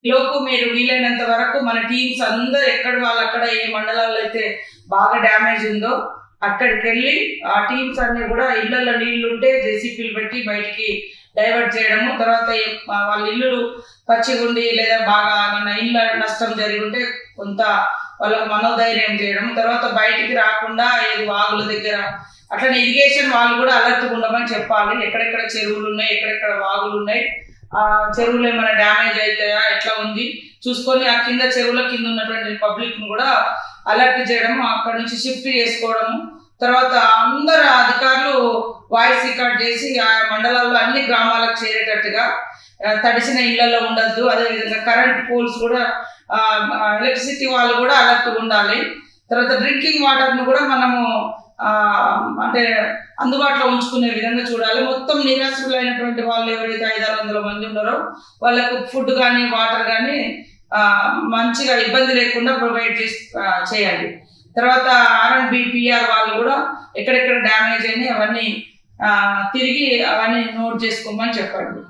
లోపు మీరు వీలైనంత వరకు మన టీమ్స్ అందరూ ఎక్కడ వాళ్ళు అక్కడ ఏ మండలాల్లో అయితే బాగా డ్యామేజ్ ఉందో అక్కడికి వెళ్ళి ఆ టీమ్స్ అన్ని కూడా ఇళ్లలో నీళ్లు ఉంటే జేసీపీలు పెట్టి బయటికి డైవర్ట్ చేయడము. తర్వాత వాళ్ళ ఇల్లులు పచ్చిగుండి లేదా బాగా మన ఇళ్ళ నష్టం జరిగి ఉంటే కొంత వాళ్ళకు మనోధైర్యం చేయడం. తర్వాత బయటికి రాకుండా ఏది వాగుల దగ్గర అట్లనే ఇరిగేషన్ వాళ్ళు కూడా అలర్ట్గా ఉండమని చెప్పాలి. ఎక్కడెక్కడ చెరువులు ఉన్నాయి, ఎక్కడెక్కడ వాగులు ఉన్నాయి, ఆ చెరువులు ఏమైనా డ్యామేజ్ అవుతాయా ఎట్లా ఉంది చూసుకొని ఆ కింద చెరువుల కింద ఉన్నటువంటి పబ్లిక్ ను కూడా అలర్ట్ చేయడము, అక్కడ నుంచి షిఫ్ట్ చేసుకోవడము. తర్వాత అందరు అధికారులు వాయిస్ రికార్డ్ చేసి ఆ మండలాల్లో అన్ని గ్రామాలకు చేరేటట్టుగా తడిసిన ఇళ్లలో ఉండద్దు. అదేవిధంగా కరెంట్ పోల్స్ కూడా ఎలక్ట్రిసిటీ వాళ్ళు కూడా అలర్ట్ ఉండాలి. తర్వాత డ్రింకింగ్ వాటర్ను కూడా మనము అంటే అందుబాటులో ఉంచుకునే విధంగా చూడాలి. మొత్తం నిరాశ్రులైనటువంటి వాళ్ళు ఎవరైతే 500-600 మంది ఉన్నారో వాళ్ళకు ఫుడ్ కానీ వాటర్ కానీ మంచిగా ఇబ్బంది లేకుండా ప్రొవైడ్ చేయాలి. తర్వాత RNBPR వాళ్ళు కూడా ఎక్కడెక్కడ డ్యామేజ్ అయినాయి అవన్నీ తిరిగి అవన్నీ నోట్ చేసుకోమని చెప్పండి.